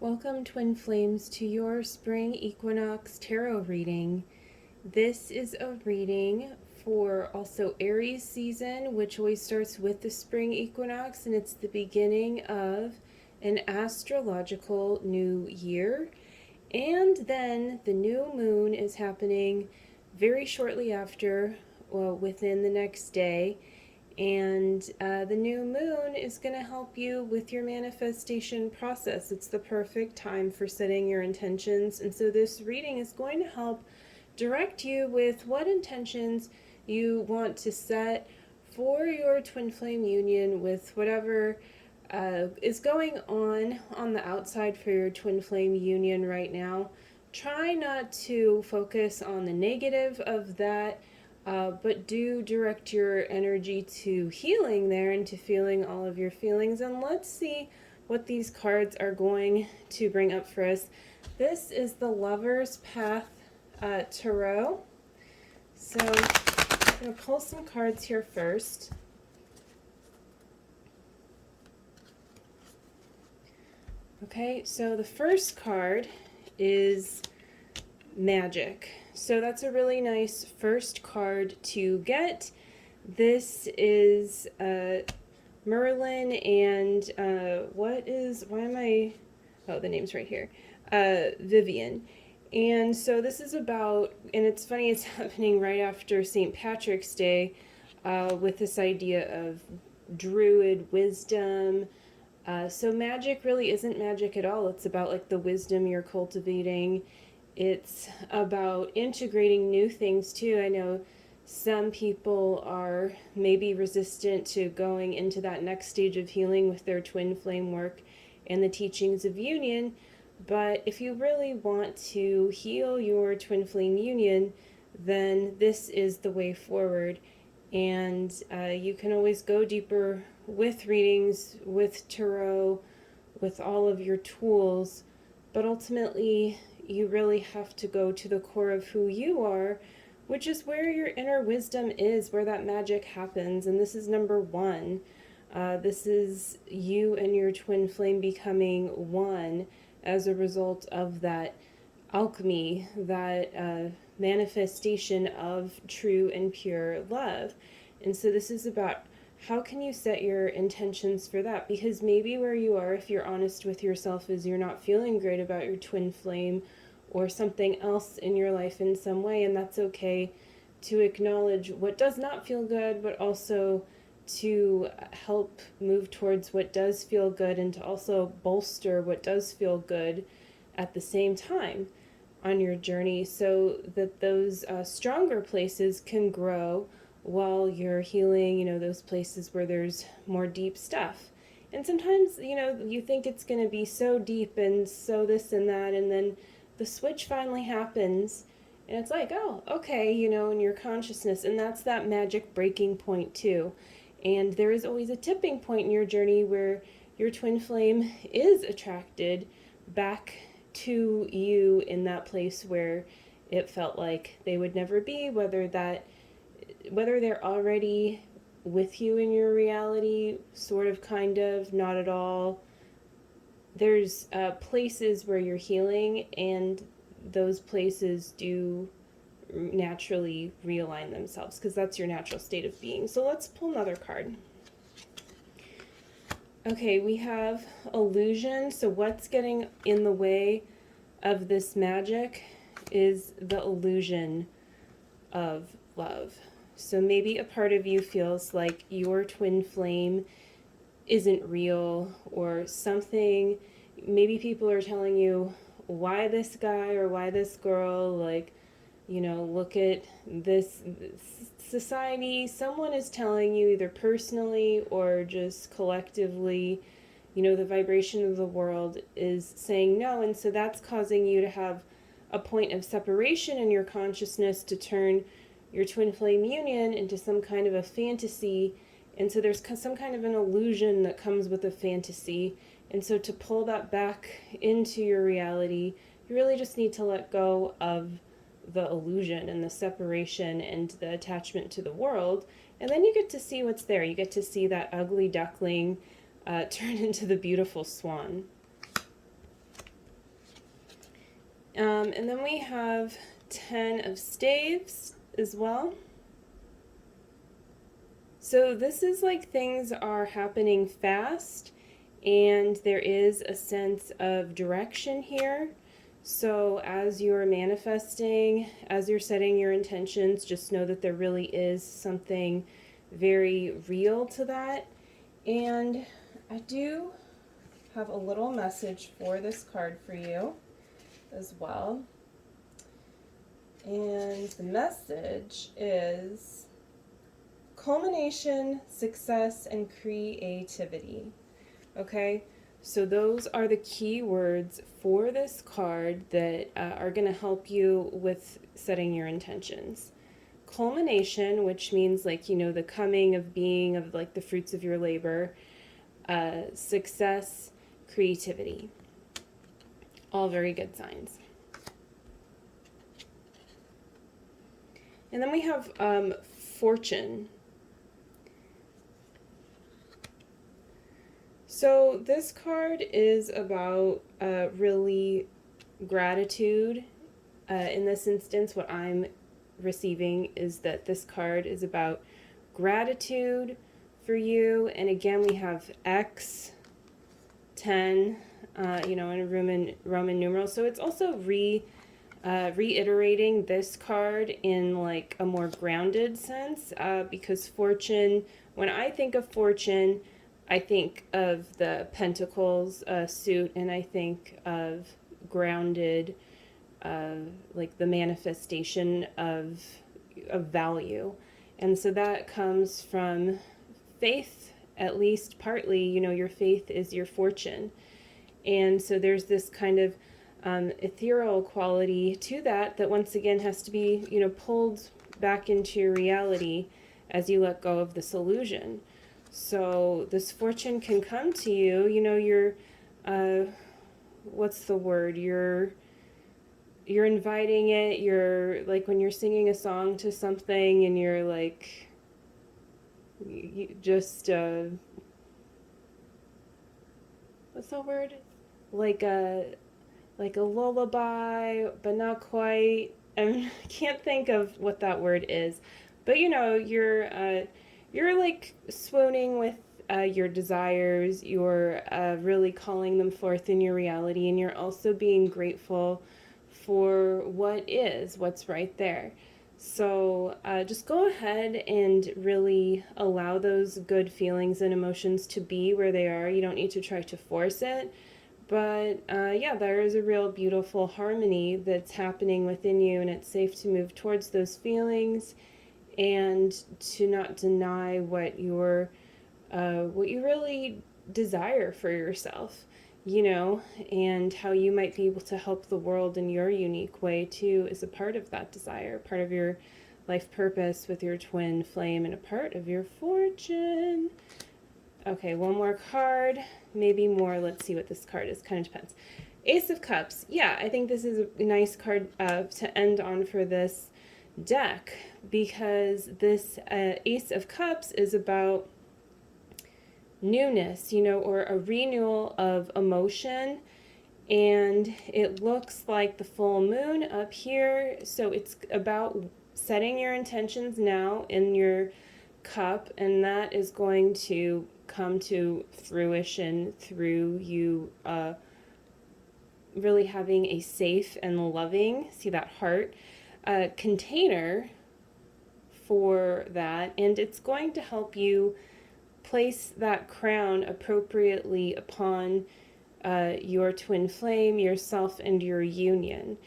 Welcome, Twin Flames, to your Spring Equinox Tarot reading. This is a reading for also Aries season, which always starts with the Spring Equinox, and it's the beginning of an astrological new year. And then the new moon is happening very shortly after, well, within the next day. And the new moon is going to help you with your manifestation process. It's the perfect time for setting your intentions. And so this reading is going to help direct you with what intentions you want to set for your twin flame union with whatever is going on the outside for your twin flame union right now. Try not to focus on the negative of that. But do direct your energy to healing there and to feeling all of your feelings. And let's see what these cards are going to bring up for us. This is the Lover's Path Tarot. So I'm going to pull some cards here first. Okay, so the first card is Magic. So that's a really nice first card to get. This is Merlin and the name's right here, Vivian. And so this is about, and it's funny, it's happening right after St. Patrick's Day with this idea of druid wisdom. So magic really isn't magic at all. It's about like the wisdom you're cultivating. It's about integrating new things too. I know some people are maybe resistant to going into that next stage of healing with their twin flame work and the teachings of union. But if you really want to heal your twin flame union, then this is the way forward. And you can always go deeper with readings, with tarot, with all of your tools. But ultimately, you really have to go to the core of who you are, which is where your inner wisdom is, where that magic happens. And this is number one. This is you and your twin flame becoming one as a result of that alchemy, that manifestation of true and pure love. And so this is about how can you set your intentions for that? Because maybe where you are, if you're honest with yourself, is you're not feeling great about your twin flame or something else in your life in some way, and that's okay to acknowledge what does not feel good, but also to help move towards what does feel good and to also bolster what does feel good at the same time on your journey, so that those stronger places can grow while you're healing, those places where there's more deep stuff. And sometimes, you think it's going to be so deep and so this and that, and then the switch finally happens, and it's like, oh, okay, in your consciousness, and that's that magic breaking point too. And there is always a tipping point in your journey where your twin flame is attracted back to you in that place where it felt like they would never be, whether they're already with you in your reality, sort of, kind of, not at all. There's places where you're healing, and those places do naturally realign themselves because that's your natural state of being. So let's pull another card. Okay, we have illusion. So what's getting in the way of this magic is the illusion of love. So maybe a part of you feels like your twin flame isn't real or something. Maybe people are telling you, why this guy or why this girl, like, look at this society. Someone is telling you either personally or just collectively, the vibration of the world is saying no. And so that's causing you to have a point of separation in your consciousness to turn your twin flame union into some kind of a fantasy. And so there's some kind of an illusion that comes with a fantasy. And so to pull that back into your reality, you really just need to let go of the illusion and the separation and the attachment to the world. And then you get to see what's there. You get to see that ugly duckling turn into the beautiful swan. And then we have 10 of staves as well. So this is like things are happening fast and there is a sense of direction here. So as you're manifesting, as you're setting your intentions, just know that there really is something very real to that. And I do have a little message for this card for you as well. And the message is culmination, success, and creativity. Okay, so those are the key words for this card that are going to help you with setting your intentions. Culmination, which means like, you know, the coming of being of like the fruits of your labor. Success, creativity. All very good signs. And then we have fortune. So this card is about really gratitude. In this instance, what I'm receiving is that this card is about gratitude for you. And again, we have X, 10, you know, in Roman numerals. So it's also reiterating this card in like a more grounded sense, because fortune, when I think of fortune, I think of the Pentacles suit, and I think of grounded, like the manifestation of value. And so that comes from faith, at least partly. You know, your faith is your fortune. And so there's this kind of ethereal quality to that once again has to be, you know, pulled back into your reality as you let go of this illusion. So this fortune can come to you, you know, you're, what's the word? You're inviting it. You're like when you're singing a song to something and you're like, you just, what's that word? Like a lullaby, but not quite. I can't think of what that word is. But you know, you're like swooning with your desires. You're really calling them forth in your reality, and you're also being grateful for what's right there. So just go ahead and really allow those good feelings and emotions to be where they are. You don't need to try to force it. But yeah, there is a real beautiful harmony that's happening within you, and it's safe to move towards those feelings and to not deny what you really desire for yourself, you know, and how you might be able to help the world in your unique way too is a part of that desire, part of your life purpose with your twin flame, and a part of your fortune. Okay, one more card, maybe more. Let's see what this card is. Kind of depends. Ace of Cups. Yeah, I think this is a nice card to end on for this deck, because this Ace of Cups is about newness, you know, or a renewal of emotion. And it looks like the full moon up here. So it's about setting your intentions now in your cup, and that is going to come to fruition through you really having a safe and loving, see that heart, container for that. And it's going to help you place that crown appropriately upon your twin flame, yourself, and your union.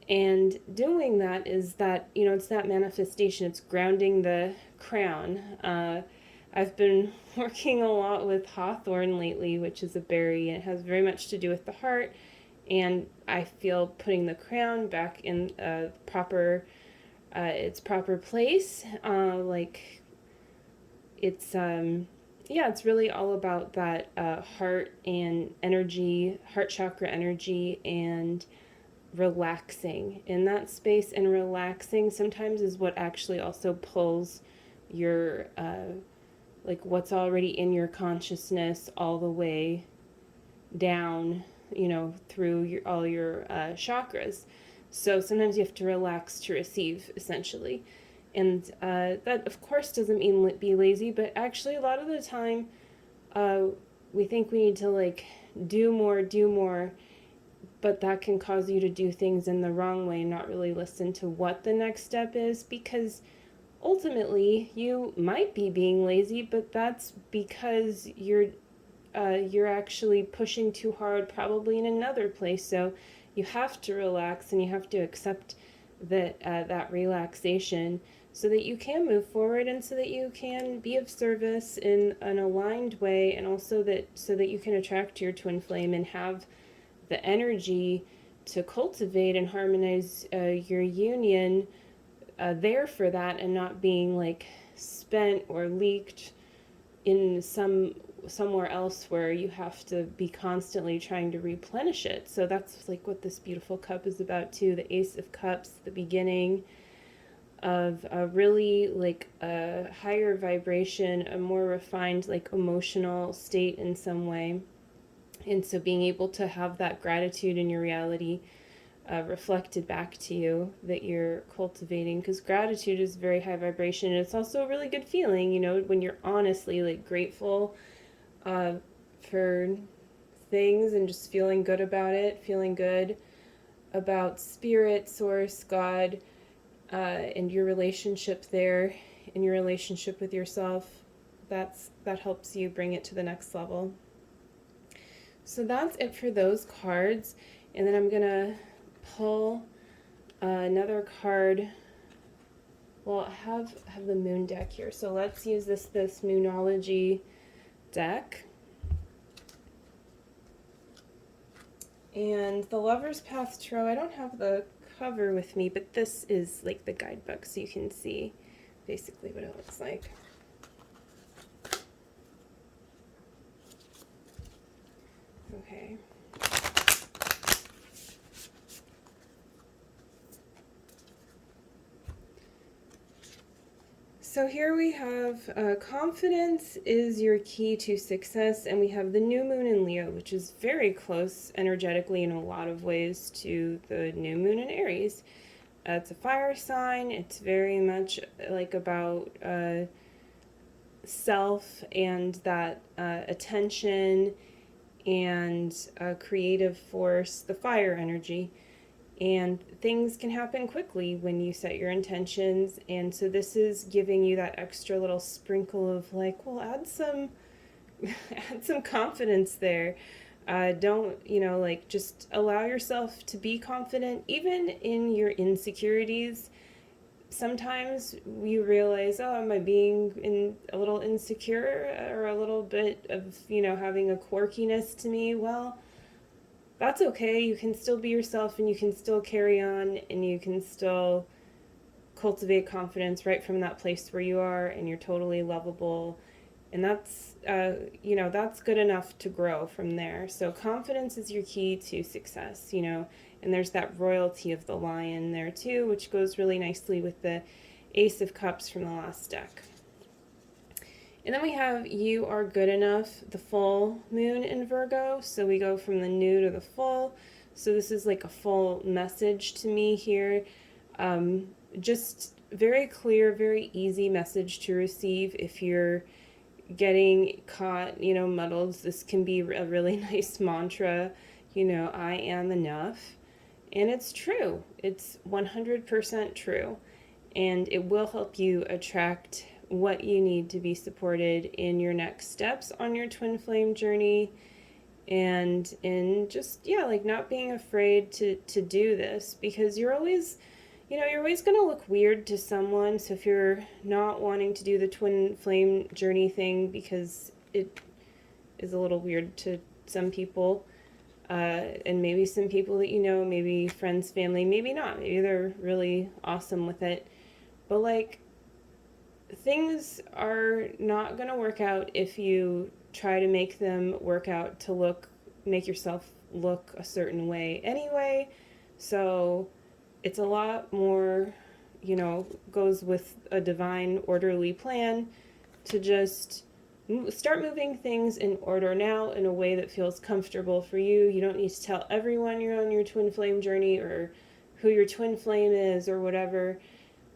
And doing that is that, you know, it's that manifestation. It's grounding the crown. I've been working a lot with hawthorn lately, which is a berry, and it has very much to do with the heart. And I feel putting the crown back in its proper place. Like it's yeah, it's really all about that heart and energy, heart chakra energy, and relaxing in that space. And relaxing sometimes is what actually also pulls your like what's already in your consciousness all the way down through all your chakras. So sometimes you have to relax to receive, essentially. And that, of course, doesn't mean be lazy, but actually, a lot of the time, we think we need to like do more, but that can cause you to do things in the wrong way and not really listen to what the next step is, because ultimately you might be being lazy, but that's because you're actually pushing too hard, probably in another place. So you have to relax and you have to accept that relaxation so that you can move forward and so that you can be of service in an aligned way, and also so that you can attract your twin flame and have the energy to cultivate and harmonize your union there for that, and not being like spent or leaked in somewhere else where you have to be constantly trying to replenish it. So that's like what this beautiful cup is about too. The Ace of Cups, the beginning of a really like a higher vibration, a more refined like emotional state in some way. And so being able to have that gratitude in your reality reflected back to you that you're cultivating, because gratitude is very high vibration, and it's also a really good feeling, when you're honestly like grateful for things and just feeling good about it, feeling good about spirit, source, God, and your relationship there, and your relationship with yourself. That helps you bring it to the next level. So that's it for those cards, and then I'm gonna pull another card. Well, I have the moon deck here, so let's use this Moonology deck. And the Lover's Path Tarot, I don't have the cover with me, but this is like the guidebook, so you can see basically what it looks like. Okay. So here we have confidence is your key to success, and we have the new moon in Leo, which is very close energetically in a lot of ways to the new moon in Aries. It's a fire sign. It's very much like about self and that attention and creative force, the fire energy. And things can happen quickly when you set your intentions, and so this is giving you that extra little sprinkle of like, well, add some add some confidence there. Don't, like, just allow yourself to be confident even in your insecurities. Sometimes you realize, oh, am I being a little insecure, or a little bit of, having a quirkiness to me? Well, that's okay. You can still be yourself, and you can still carry on, and you can still cultivate confidence right from that place where you are, and you're totally lovable. And that's, that's good enough to grow from there. So confidence is your key to success, and there's that royalty of the lion there too, which goes really nicely with the Ace of Cups from the last deck. And then we have You Are Good Enough, the full moon in Virgo. So we go from the new to the full. So this is like a full message to me here. Just very clear, very easy message to receive if you're getting caught, muddled. This can be a really nice mantra, I am enough. And it's true. It's 100% true. And it will help you attract what you need to be supported in your next steps on your twin flame journey, and in just, like not being afraid to do this, because you're always going to look weird to someone. So if you're not wanting to do the twin flame journey thing because it is a little weird to some people, and maybe some people that maybe friends, family, maybe not, maybe they're really awesome with it, but like, things are not going to work out if you try to make them work out to make yourself look a certain way anyway. So it's a lot more, goes with a divine, orderly plan to just start moving things in order now in a way that feels comfortable for you. You don't need to tell everyone you're on your twin flame journey or who your twin flame is or whatever.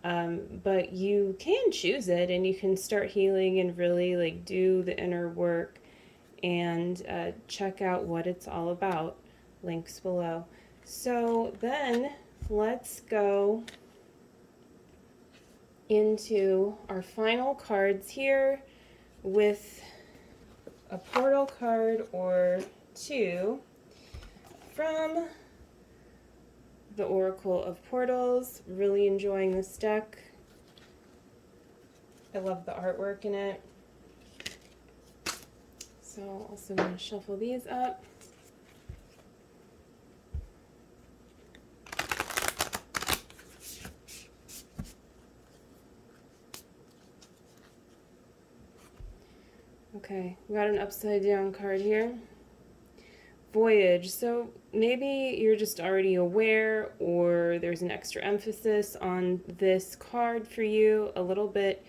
But you can choose it, and you can start healing and really like do the inner work and check out what it's all about. Links below. So then let's go into our final cards here with a portal card or two from the Oracle of Portals. Really enjoying this deck. I love the artwork in it. So also going to shuffle these up. Okay, we got an upside down card here. Voyage. So maybe you're just already aware, or there's an extra emphasis on this card for you. A little bit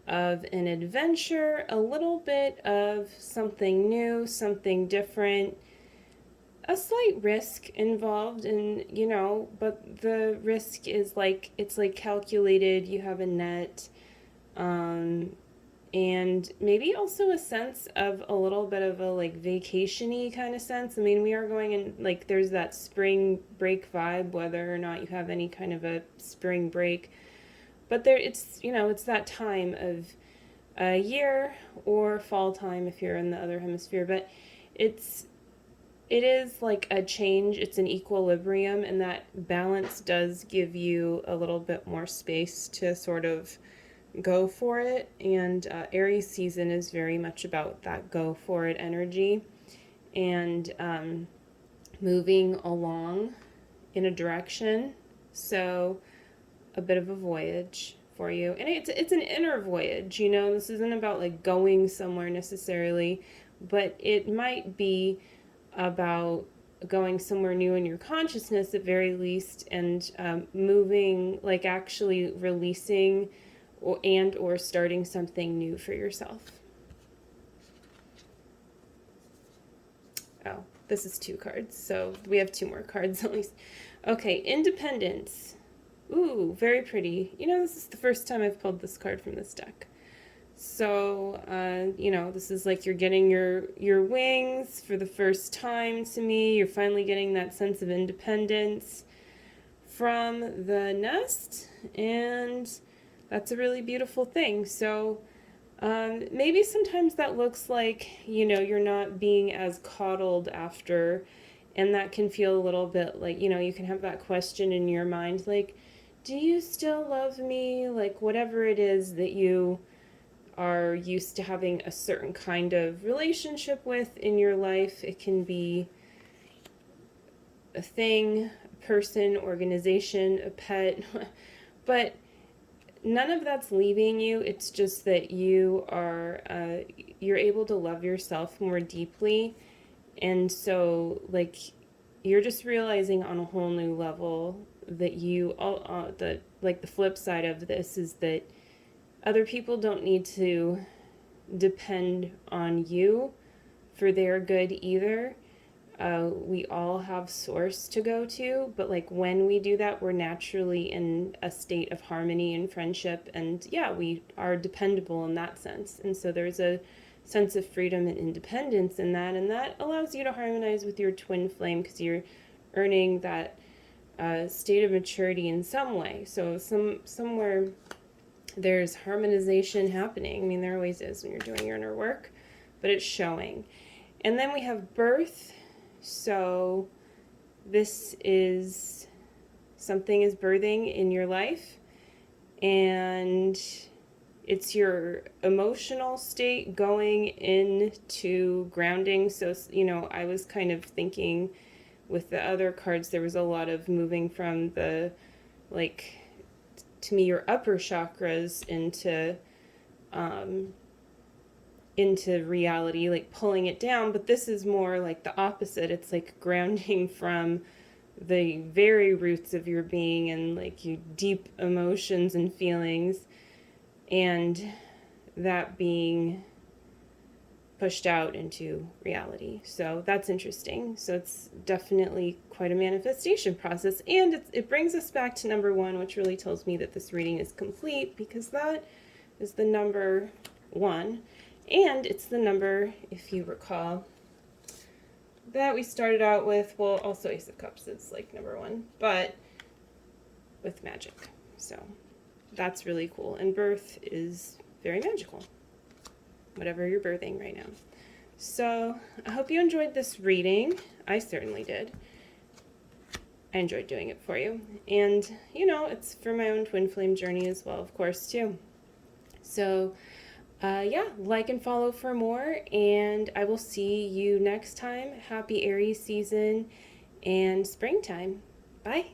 of an adventure, a little bit of something new, something different. A slight risk involved, and but the risk is like, it's like calculated. You have a net. And maybe also a sense of a little bit of a like vacation-y kind of sense. I mean, we are going in, like, there's that spring break vibe, whether or not you have any kind of a spring break. But there, it's that time of a year, or fall time if you're in the other hemisphere. But it is like a change. It's an equilibrium, and that balance does give you a little bit more space to sort of go for it. And Aries season is very much about that go for it energy, and moving along in a direction. So a bit of a voyage for you, and it's an inner voyage. This isn't about like going somewhere necessarily, but it might be about going somewhere new in your consciousness at very least, and moving, like actually releasing or starting something new for yourself. Oh, this is 2 cards, so we have 2 more cards at least. Okay, independence. Ooh, very pretty. This is the first time I've pulled this card from this deck. So, this is like you're getting your wings for the first time to me. You're finally getting that sense of independence from the nest, and that's a really beautiful thing. So maybe sometimes that looks like, you're not being as coddled after, and that can feel a little bit like, you can have that question in your mind, like, do you still love me? Like, whatever it is that you are used to having a certain kind of relationship with in your life. It can be a thing, a person, organization, a pet, but none of that's leaving you. It's just that you are, you're able to love yourself more deeply. And so, like, you're just realizing on a whole new level that the flip side of this is that other people don't need to depend on you for their good either. We all have source to go to, but like when we do that, we're naturally in a state of harmony and friendship, and yeah, we are dependable in that sense. And so there's a sense of freedom and independence in that, and that allows you to harmonize with your twin flame because you're earning that state of maturity in some way. So somewhere there's harmonization happening. I mean, there always is when you're doing your inner work, but it's showing. And then we have birth. So this is something is birthing in your life, and it's your emotional state going into grounding. So, I was kind of thinking with the other cards, there was a lot of moving from the, like, to me, your upper chakras into reality, like pulling it down. But this is more like the opposite. It's like grounding from the very roots of your being and like your deep emotions and feelings, and that being pushed out into reality. So that's interesting. So it's definitely quite a manifestation process. And it brings us back to number 1, which really tells me that this reading is complete, because that is the number 1. And it's the number, if you recall, that we started out with. Well, also Ace of Cups is like number 1, but with magic. So that's really cool. And birth is very magical, whatever you're birthing right now. So I hope you enjoyed this reading. I certainly did. I enjoyed doing it for you. And, you know, it's for my own twin flame journey as well, of course, too. So, yeah, like and follow for more, and I will see you next time. Happy Aries season and springtime. Bye.